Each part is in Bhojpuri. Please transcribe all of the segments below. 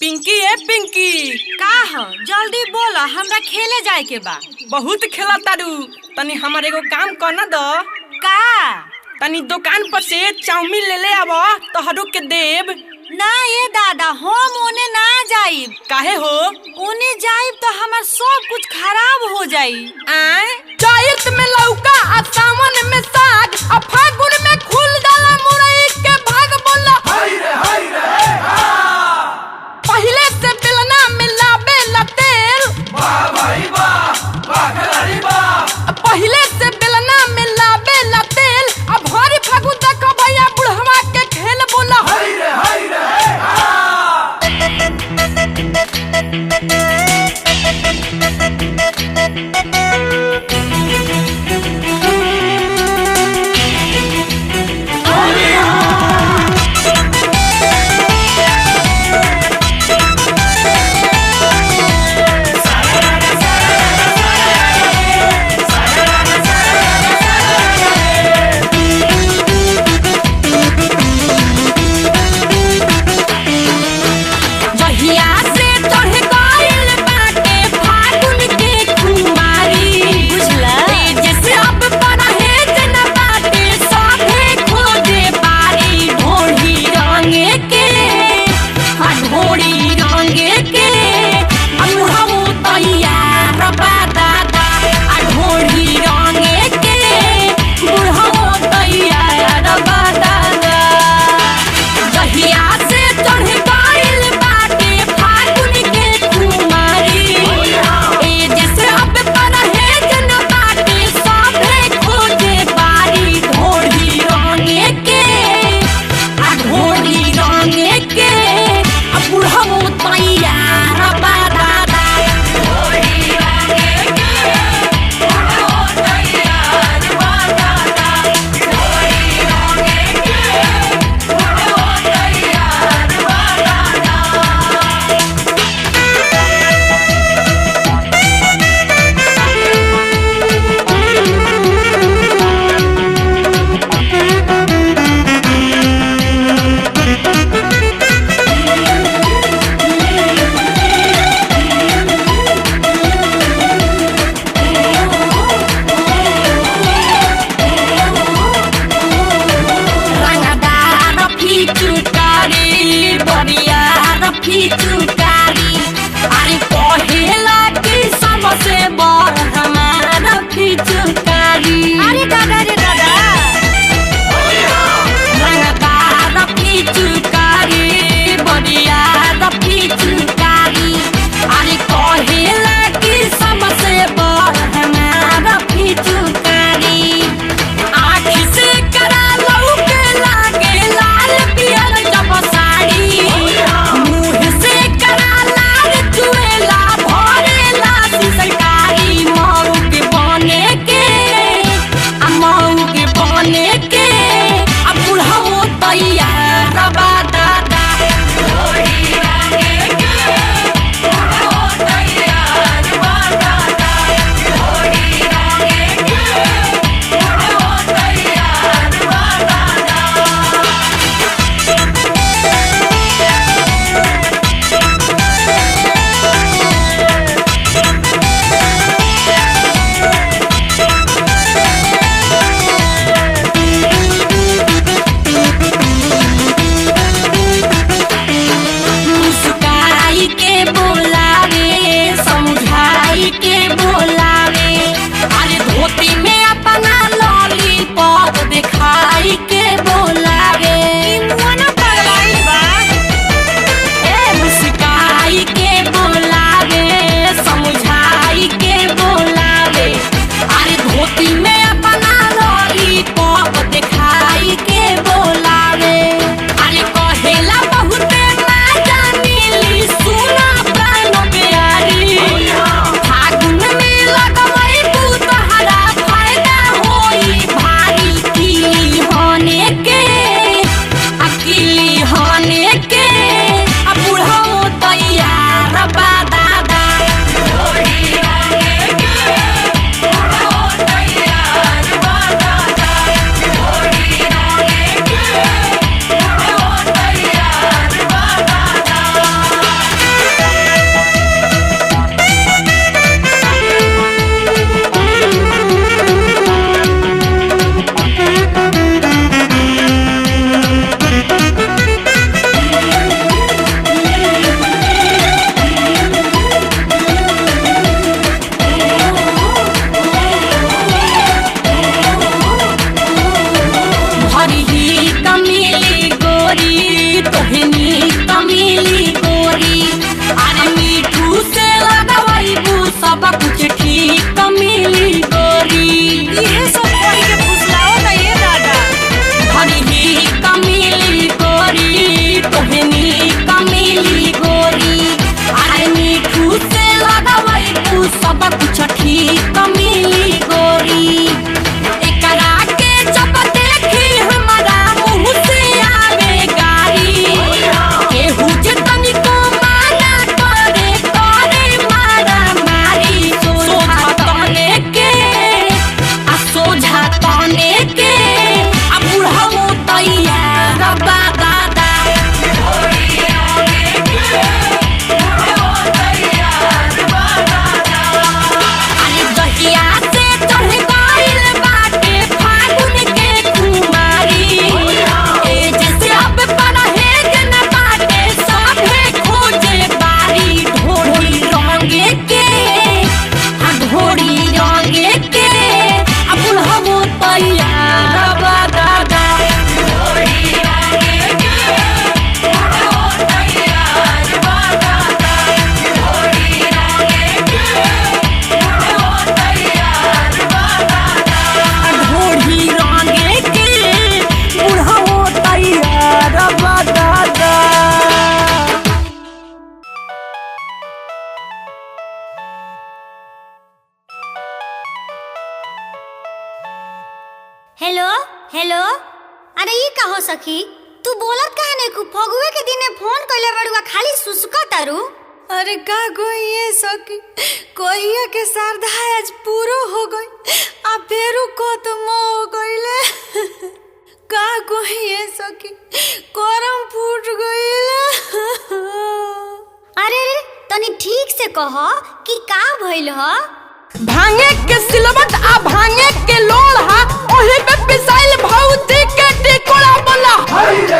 पिंकी ए पिंकी का ह जल्दी बोला, हमरा खेले जाए के बा। बहुत खेला तारू, तनी हमारे एगो काम करना दो। का? तनी दुकान पर से चाउमीन ले ले आवा, तोहरो के देब। ना ये दादा, हम ओने ना जाइब। काहे हो? ओने जाइब तो हमार सब कुछ खराब हो जाई। आए चैत में लौका आ सावन में साग आ फागुन में खुल जाला मुरई के भाग बोला हाय रे पहिले से बेलना में लाबे ला तेल। वाह भाई वाह खिलाड़ी वाह। पहिले से बेलना में लाबे ला तेल, अब हरी फागुन देखो भैया बुढ़वा के खेल बोला हाय रे हेलो। अरे ई का हो सखी, तू बोलत काहे नहीं कु? फगुए के दिने फोन कइले बड़ुआ, खाली सुसका तारू। अरे का गोइए सखी, कोहिया के श्रद्धा आज पूरो हो गई, आ फेरू खत्म हो गइले। का गोइए सखी, करम फूट गइले। अरे तनी ठीक से कह कि का भइल ह? भांगे के सिलवट आ भांगे के लोढ़ा, ओही पे पिसाइल भौजी के टिकोड़ा बोला हाय रे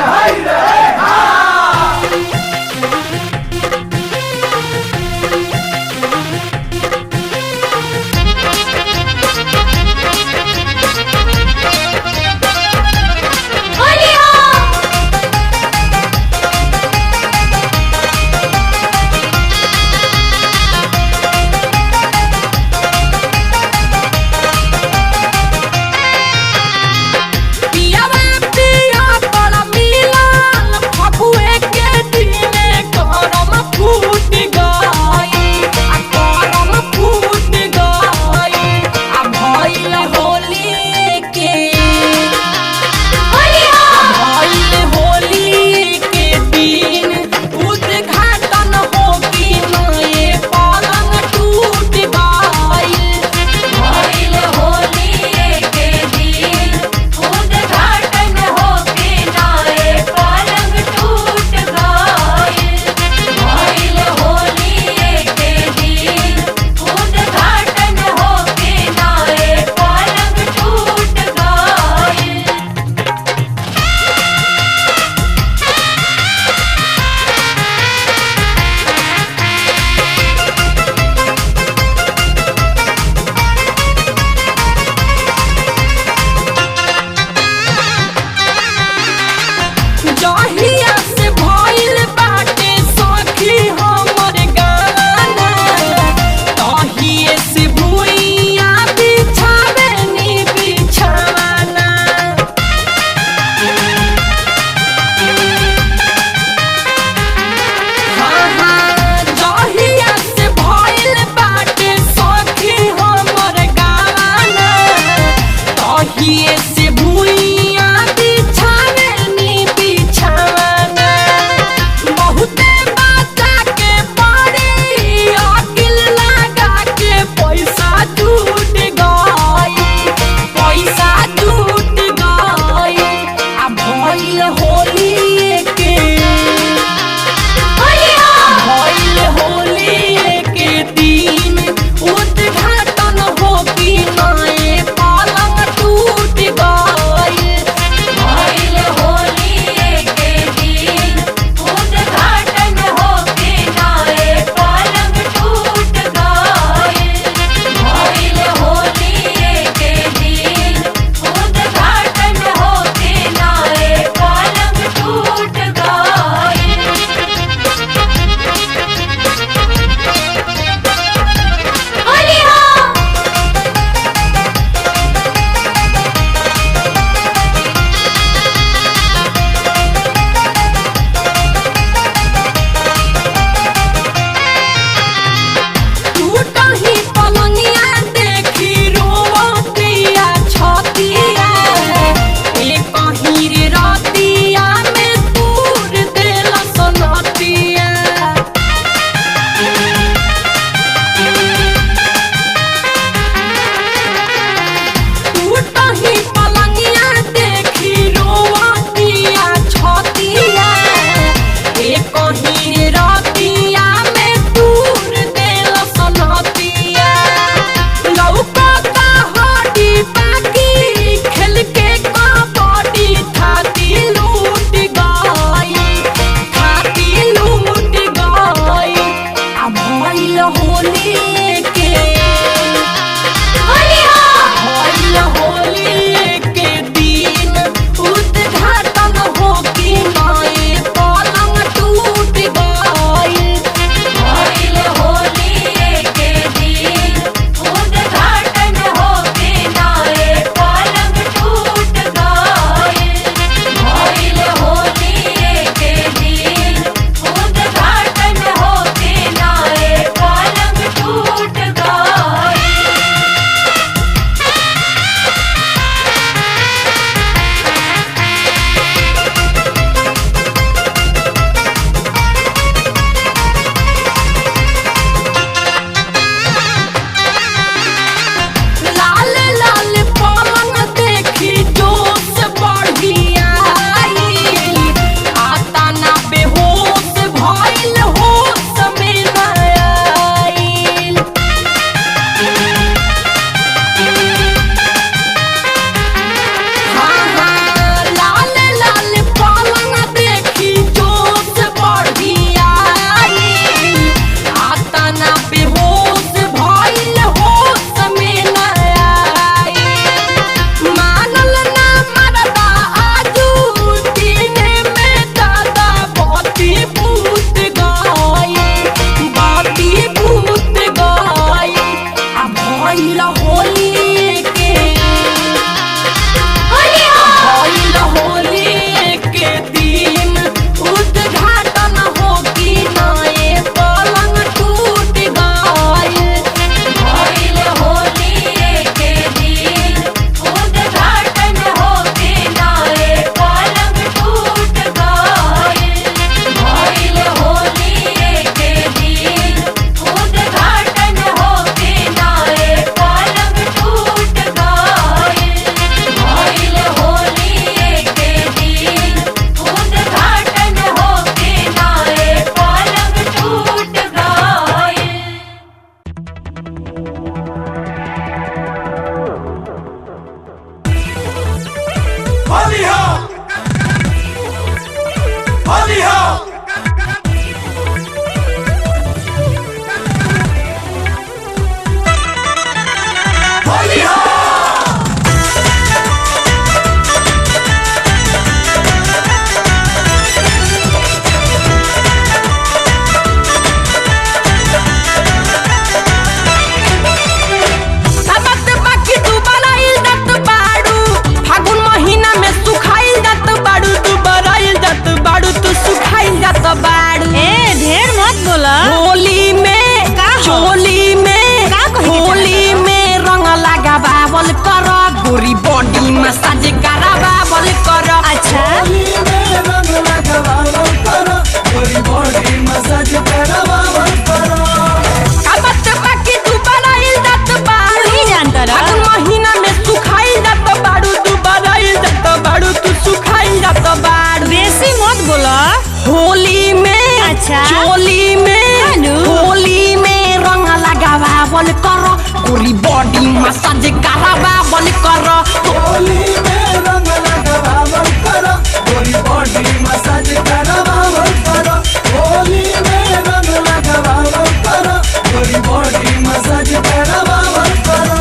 करावल कर गोरी बॉडी मसाज करावल कर होली में रंग लगावल करो गोरी बॉडी मसाज करावल करो होली में रंग लगावल करो गोरी बॉडी मसाज करावल करो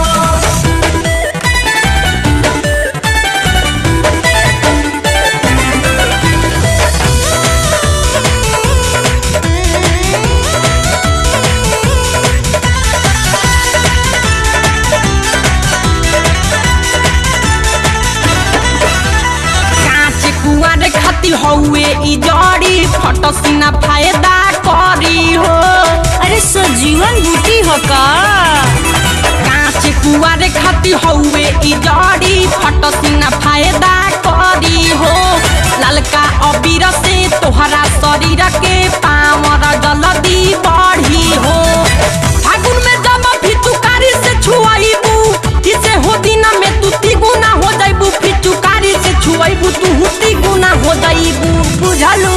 खाती हौवे ई जड़ी फटसिना फायदा करी हो अरे सजीवन बूटी हो का कांचे कुआरे खाती हौवे ई जड़ी फटसिना फायदा करी हो ललका अबीर से तोहरा शरीर के पावर जल्दी बढ़ी हो फागुन में जब फिचुकारी से छुआईबू इसे हो दिन में तू तिगुना हो जाइबू फिचुकारी से छुआईबू तू तिगुना हो जाइबू बुझलू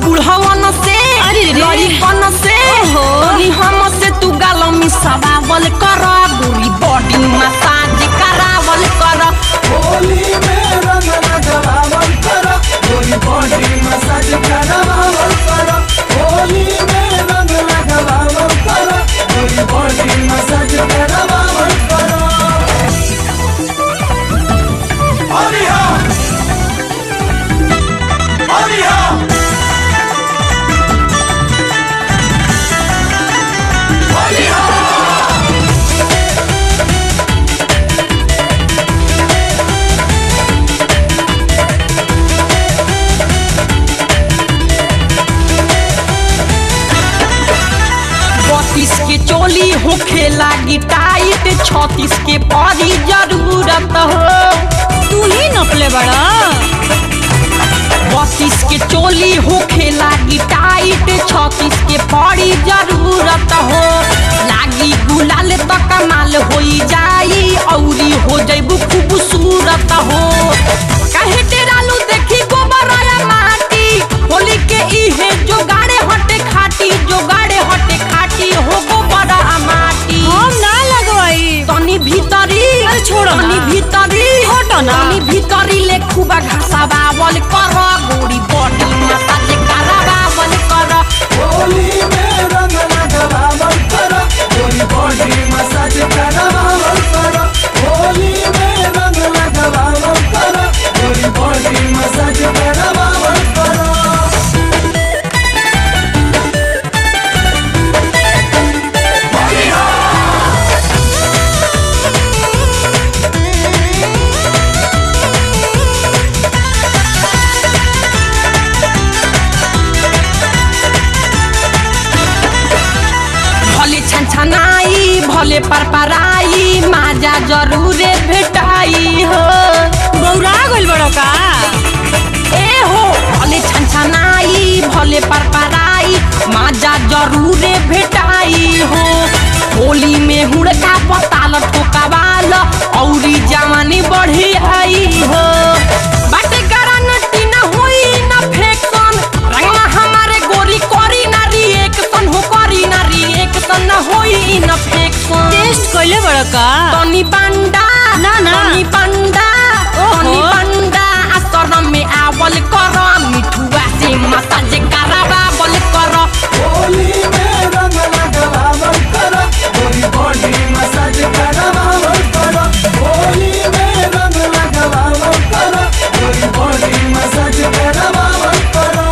बुढ़वन से लड़कन से हम से तू गाल मिसावल कर गोरी बॉडी मसाज करावल कर होली में रंग लगावल करो गोरी बॉडी मसाज करावल करो होली में रंग लगावल करो गोरी बॉडी मसाज करावल करो होली हो होली हो होली हो के चोली हो खेला टाइट 36 के परी जरूरत हो तू ही नपले बड़ा 32 के चोली हो खेला टाइट 36 के परी जरूरत हो लागी गुलाल तो कमाल होई जाई औरी हो जइबू खूबसूरत हो कहे तेरालू देखी गोबर आया माटी होली के इहे जोगाड़े हटे खाटी हो गोबर माटी हम ना लगवाई तनी भीतरी अरे छोड़ो ना। तनी भीतरी हटो ना। तनी भीतरी ले खूब घसावावल कर गोरी बॉडी मसाज करावावल कर होली में रंग लगावल करो गोरी बॉडी मसाज करावल करो होली में रंग लगावल करो गोरी बॉडी मसाज करावल करो होली हो भले छनछनाई भले परपराई माजा जरूरे भेटाई हो बौरा गइल बड़ो का ए हो भले छनछनाई भले परपराई माजा जरूरे भेटाई हो होली में हुड़का पताल ठोकावाल औरी जवानी बढ़ी आई हो बाटे गारंटी न होई न फेकन रंगवा हमारे गोरी करी ना रिएक्शन हो करी ना रिएक्शन न होई न फेकन टेस्ट कइले बड़ो का तनी बंडा ना, ना। तनी बंडा तनी बंडा असर में आवल कर मिठुआ से मसाज करावल कर होली में रंग लगावल करो गोरी बॉडी मसाज करावल करो होली में रंग लगावल करो गोरी बॉडी मसाज करावल करो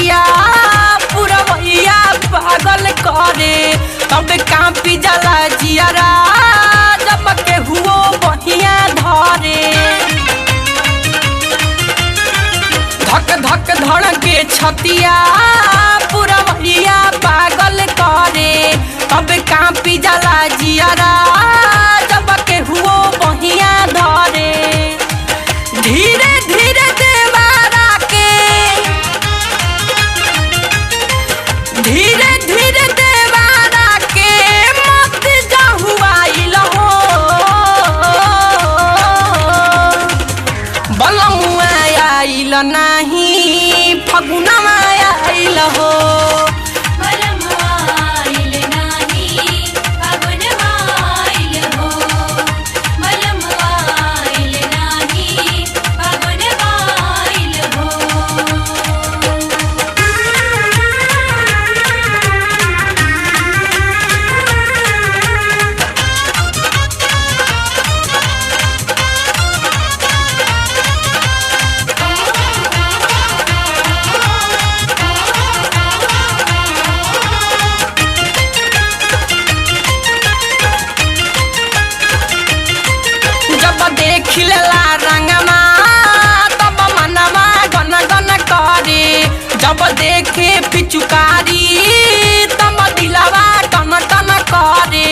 छतिया पुरवैया पागल करे तब कांपी जाला जियारा जब के हुओ बहिया धरे धक धक धड़के छतिया पुरवैया पागल करे तब कांपी जाला जियारा जब के हुओ बहिया धरे धीरे धीरे देवारा के धीरे धीरे देवारा के मत जाहुआइल हो बलमुआ आइल नाही फगुनवा आइल हो खिलला रंगमा तब मनवा गन गन करे जब देखे पिचुकारी तब दिलवा टन टन करे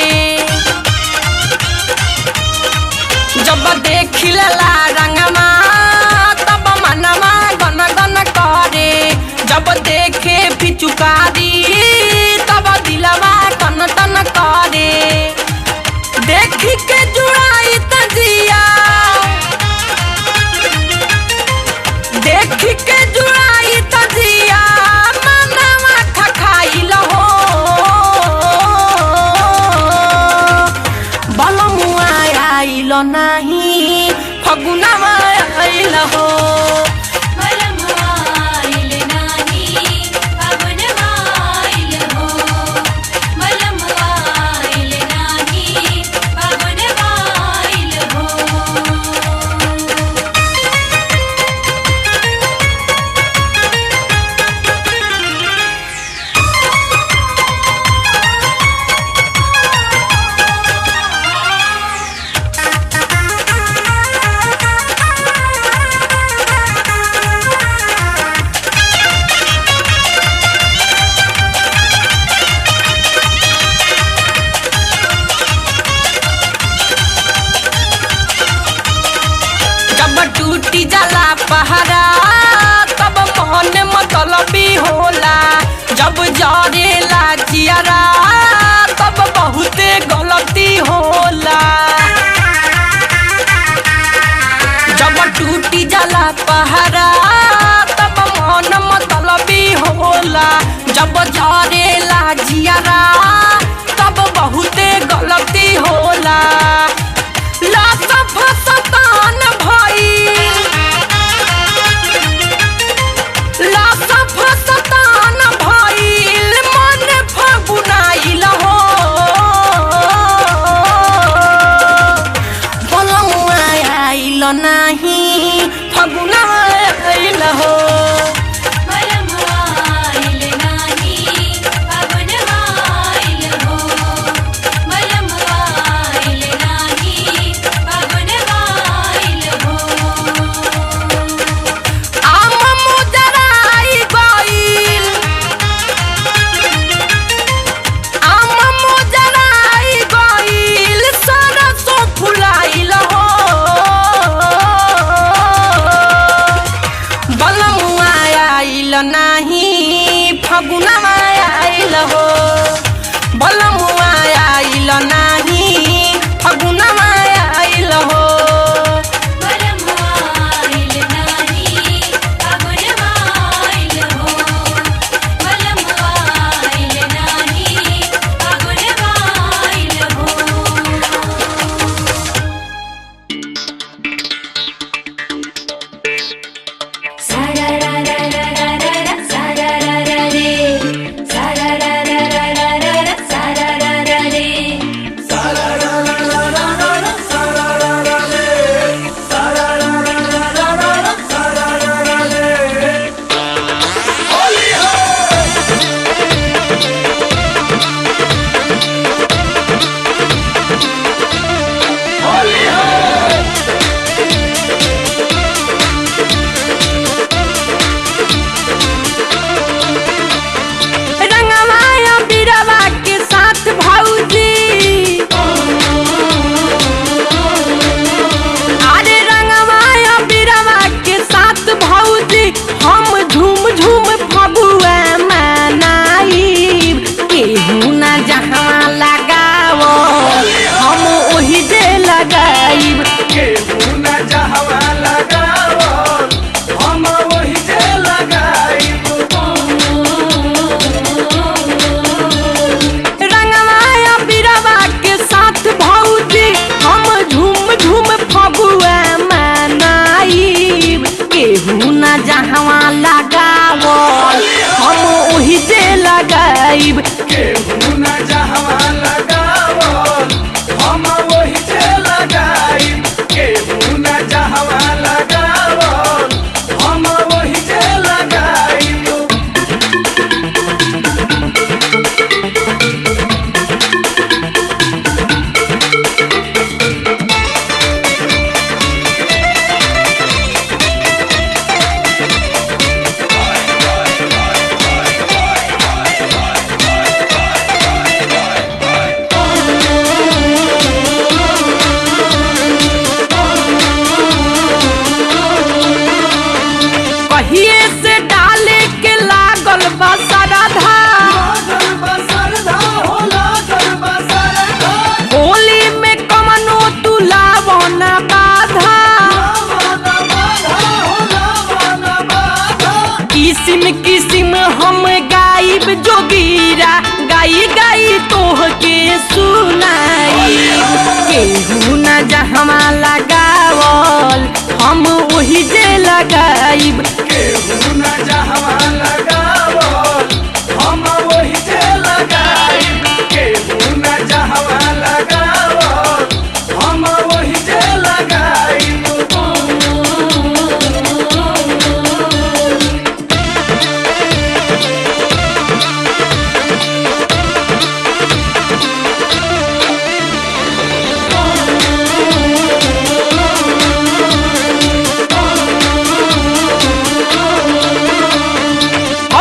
जब देखिलला रंगमा तब मनवा गन गन करे जब देखे पिचुकारी तब दिलवा टन टन करे देखी के जुड़ाई तजिया देखी के जुड़ाई तजिया मनवा खखाइल हो बलमुआ आइल नाही फगुनवा आइल हो टूटी जाला पहरा तब मन मतलबी होला जब जरेला जियारा तब बहुते गलती होला जब टूटी जाला पहरा तब मन मतलबी होला जब जरेला जियारा तब बहुते गलती होला लाश फसतान भइल लाश फसतान भइल मन फगुनाइल हो बलमुआ आइल नाही फगुना आइल हो बलमुआ आइल नाही फगुनवा लगाइब केहू न जहवा लगावल हम वही जे लगाई केहू न जहवा लगावल हम वही जे लगाई कहिए से डाले के लागल बा सरधा लागल बा सरधा हो लागल बा सरधा होली में कमनो तू लावना बाधा लावना बाधा हो लावना बाधा किसिम किसिम हम गाइब जोगीरा गाई गाई तोह के सुनाई केहू न जहवा लगावल हम वही जे लगाइब केहू न जहवा लगावल हम वही जे लगाई केहू न जहवा लगावल हम वही जे लगाई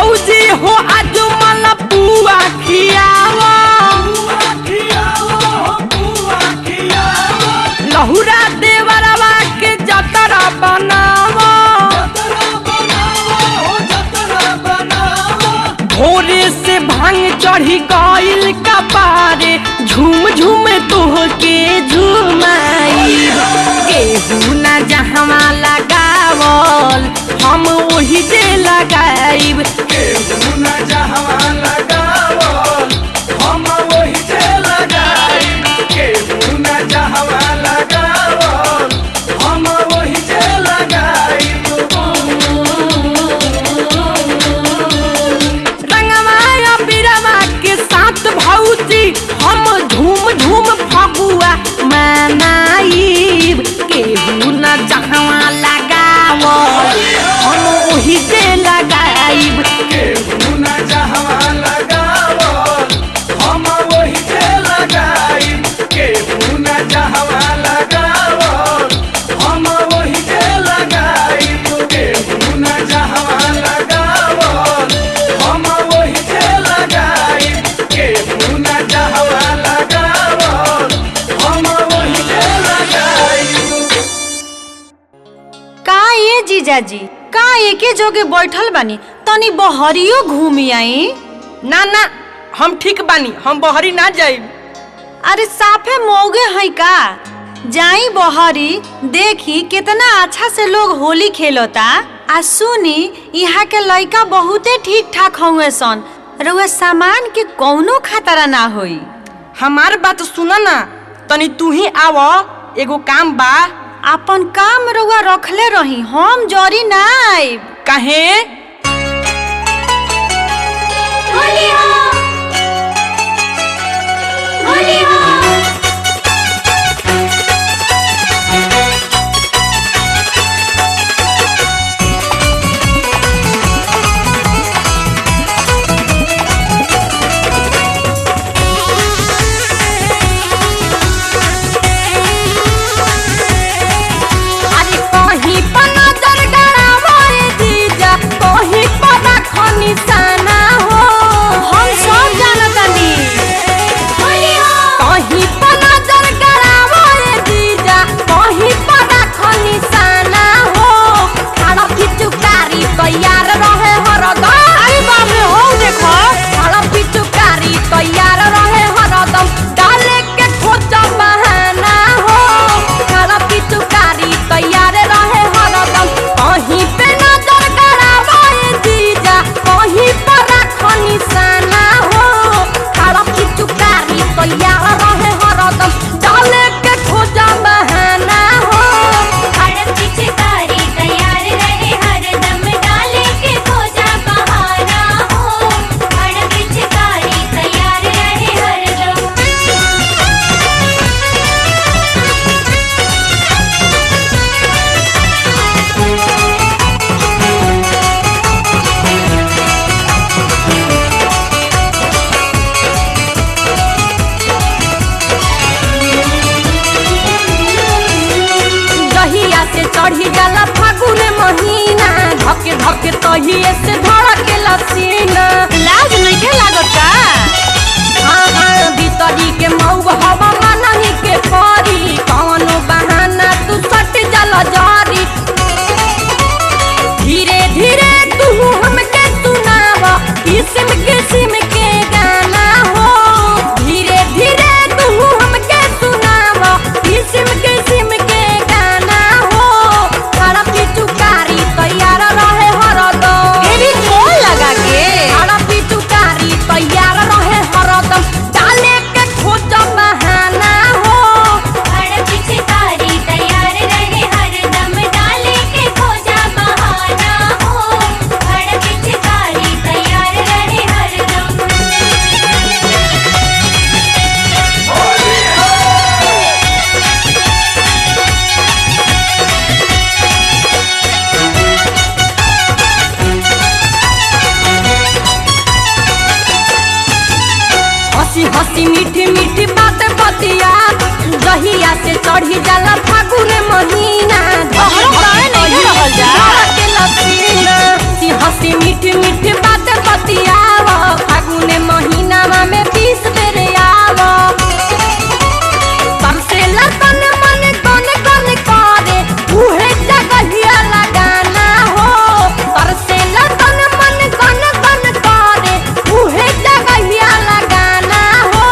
औजी हो अजमल पुआ खियावा पुआ खियावो हो पुआ खियावो लहुरा देवरवा के जतरा बनावा जतरा बनावो हो जतरा बनावो भोरे से भांग चढ़ी गइल कपारे झूम झूम तोह के झुमाई केहू न जहवा लगावल हम वही जे लगाइब केहू न जहवा लगावल हम वही जे लगाई केहू न जहवा लगावल हम वही जे लगाई रंगवा बिरवा के साथ भौजी हम झूम झूम फगुआ मनाइब केहू न जहवा लगावल हम वही जे लगाइब केहू न जहवा लगावल हम वही जे लगाई केहू न जहवा लगावल हम वही जे लगाई केहू न जहवा लगावल हम वही जे लगाई केहू न जहवा लगावल हम वही जे लगाई का ये जीजाजी का एके जोगे बैठल बानी तनी बहरियो घूमी आई ना ना हम ठीक बानी हम बहरी ना जाइब अरे साफे मौगे है का जाई बहरी देखी कितना अच्छा से लोग होली खेलता आ सुनी यहाँ के लड़का बहुते ठीक ठाक हुए सन रउआ सामान के कौनो खतरा ना होई हमार बात सुना ना तनी तू ही आव एगो काम बा अपन काम रउआ रखले रही हम जरी ना आइब काहे होली हो होली हो अरे कहीं पर नजर गड़ावा रे जीजा कहीं पर खनी साना हो हंसी हंसी मीठी मीठी बात बतिया जहिया से चढ़ी जाला फागुन महीना हंसी हंसी मीठी मीठी बात बतिया फागुन महीना में 20 बेर आवा तरसे लतन मन कन कन करे उहे जगहिया लगाना हो तरसे लतन मन कन कन करे उहे जगहिया लगाना हो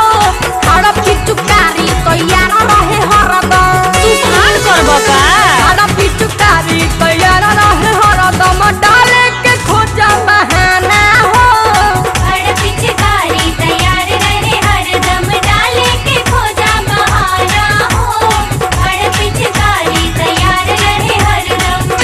हड़प की चुकारी तैयार रहे हरदम तूफान करबो का हड़प की चुकारी तैयार रहे हरदम डाले के खोजा बहाना हो हर पिचकारी तैयार रहे हरदम डाले के खोजा बहाना हो हर पिचकारी तैयार रहे हरदम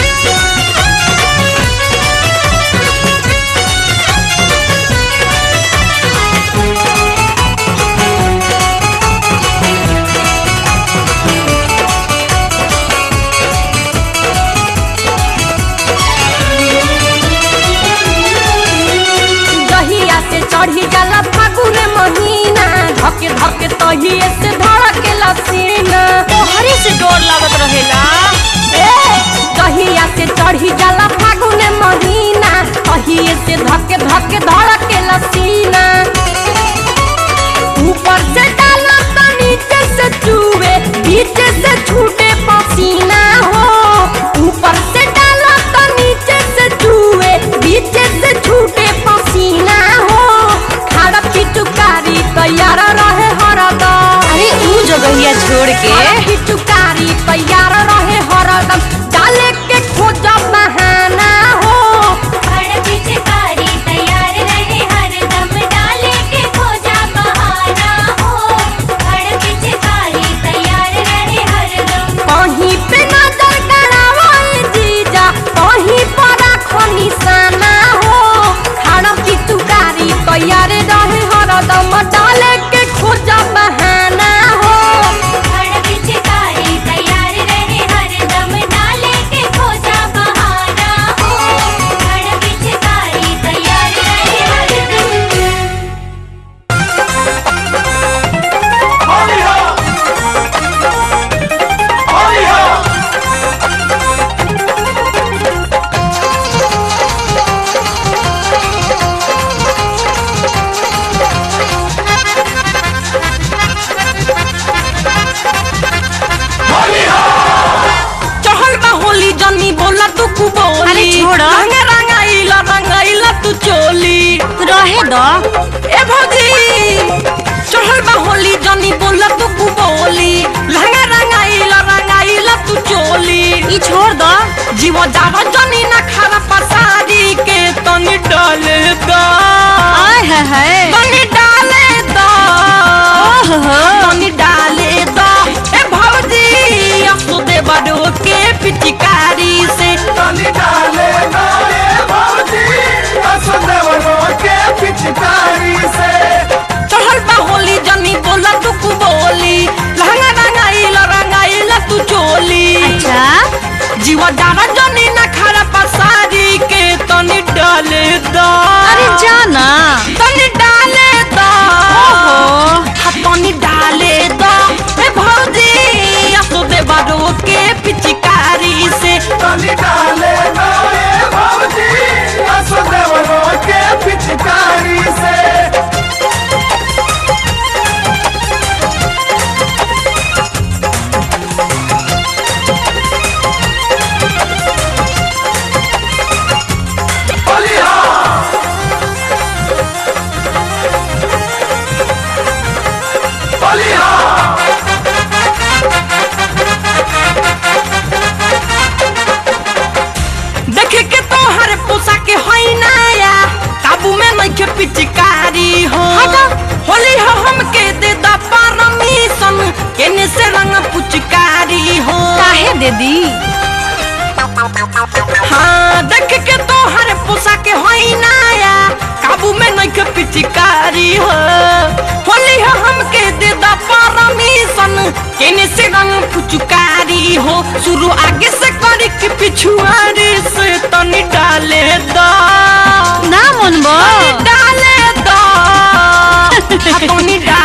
जहिया से चढ़ी जाला फागुन महीना धके धके तहिए से धड़के लसीना तोहरे से डर लागत रहेला जहिया से चढ़ी जाला फागुन महीना तहिए से धके धके धड़के लसीना ऊपर से डाला तो नीचे से चूहे नीचे से छूटे पसीना हो ऊपर से डाला तो नीचे से चूहे नीचे से छूटे पसीना हो खाड़ा पिचुकारी तैयार रहे हरदम अरे ऊ जगहिया छोड़ के पिचुकारी तैयार रहे हरदम डाले के खोजा बहाना हो हर पिचकारी तैयार रहे हरदम डाले के खोजा बहाना हो हर पिचकारी तैयार रहे हरदम कहीं पे नजर गड़ावाई जीजा कहीं पर राखो निशाना हो खाड़ा पिचुकारी तैयार रहे हरदम डाले के खोजा बहाना हो हर पिचकारी तैयार रहे हरदम डाले के खोजा बहाना हो हर पिचकारी तैयार रहे हरदम चहल बा होली जनी बोला तू कु बोली अरे छोड़ो। रंगाइला तू चोली रहे दो ए भौजी चहल बा होली जनी बोला तू कु बोली रंगाइला तू चोली ई छोड़ दो जीव जावा जनी ना खारा पसारी के तनी डाले दा आय है तनी डाले दा ओहो तनी डाले दा ए भौजी असु दे बड़ो के पिचकारी से तनी डाले डाले भौजी असदेवरो के पिचकारी से चढ़ल बा होली जनी बोला तू कु बोली रंगाइला तू चोली अच्छा जीवा जाना जनी ना खारा पसारी के तनी डाले दा अरे जाना तनी डाले दा ओहो तनी डाले दा ए भौजी असो दे बारो के पिचकारी से तनी डाले डाले भौजी असदेवरो के पिचकारी से देखे के तोहर पोसा के होई नया काबू में नहीं के पिचकारी हो होली हो हमके दे दा परमिशन केने से रंग पुचकारी हो काहे दे दी हाँ देख के तोहर पोसा के होई नया काबू में नहीं के पिचकारी हो होली हो हमके दे दा परमिशन केने से रंग पुचकारी हो शुरू आगे से करी के पिछुआरी से तनी डाले दा ना मनबो डाले दा तनी डाले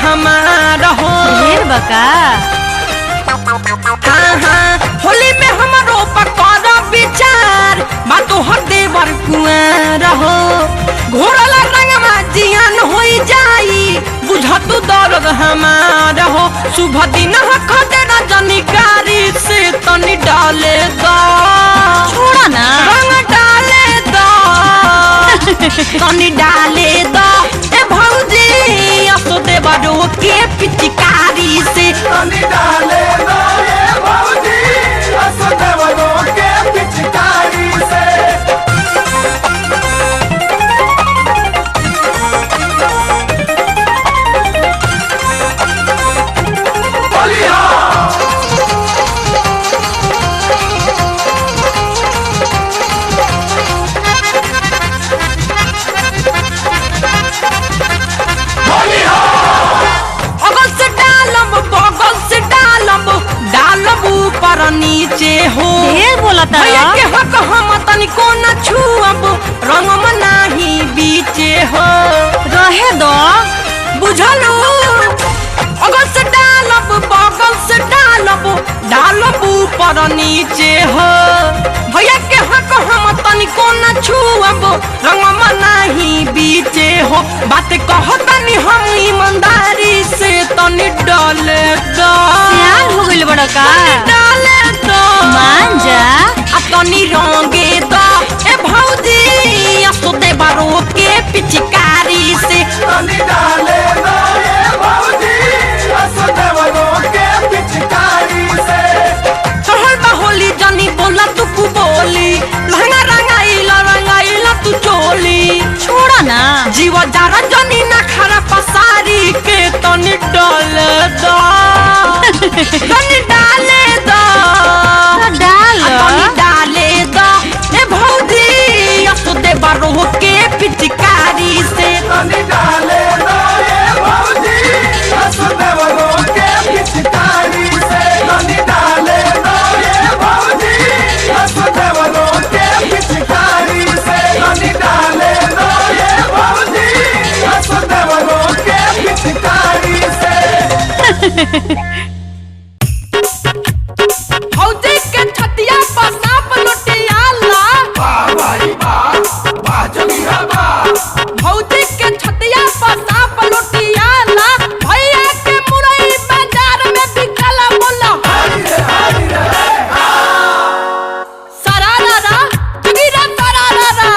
हमारा हो। ढेर बका हाँ हाँ होली में हमारो पकड़ विचार बा तोहर देवर कुआरा हो। घोरला रंगवा जियान होई जाई बुझ तू दर्द हमारा हो। शुभ दिन खदेरा जनी गाड़ी से तनी डाले दा छोड़ा ना रंग डाले दा तनी डाले दा ए भौजी असो देवरो के पिचकारी से तनी डाले दो ये भौजी असो देवरो के पिचकारी से। बोलिया अगल से डालब बगल से डालब डालब ऊपर नीचे हो। ढेर बोला भैया तारा के हक हम तनिको न छुअब रंगम नाही बीचे हो। रहे दो बुझलू अगल से डालब बगल से डालब डालब ऊपर नीचे हो। भैया के हक हम तनिको न छुअब रंगम नाही बीचे हो। बात कहतनी हम ईमानदारी से तनी डाले दो सियान हो गइल बड़ा का डाले दो मान जा आ तनी रंगे दो ए भौजी असो देवरो के पिचकारी से तनी डाले दो ये भौजी असो देवरो के पिचकारी से। चढ़ल बा होली जनी बोला तू कु बोली लहंगा रंगाइला तू चोली। छोड़ा ना जीवा जारा जनी ना खरा पसारी के तनी डाले दो तनी डाले दो डाल तनी डाले दो ए भौजी असो देवरो के पिचकारी से तनी डाले दो ये भौजी असो देवरो के पिचकारी से। तनी डाले दो ये भौजी असो देवरो के पिचकारी से। तनी डाले दो ये भौजी असो देवरो के पिचकारी से। भौजी के छतिया पर सांप लुटियाला भौजी के छतिया पर सांप लुटियाला भैया के मुरई बाजार में बिकला बोला सरारा जुगिरा सरारा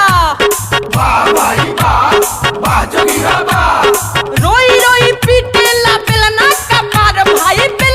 रोई रोई पीटेला बेलना का पार भाई पे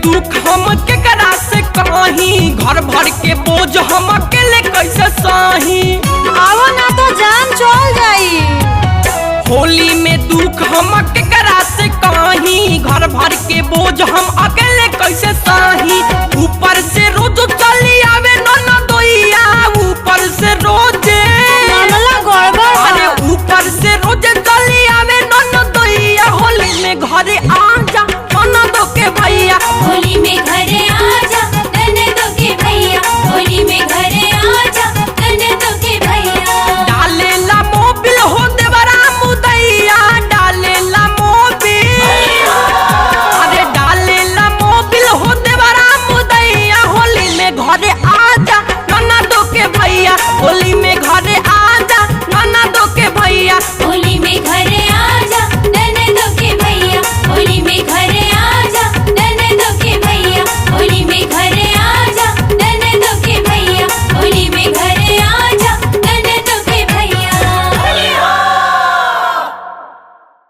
दुख हम केकरा से कहीं, घर भर के बोझ हम अकेले कैसे सही। आओ ना तो जान चल जाई। होली में दुख हम केकरा से कहीं, घर भर के बोझ हम अकेले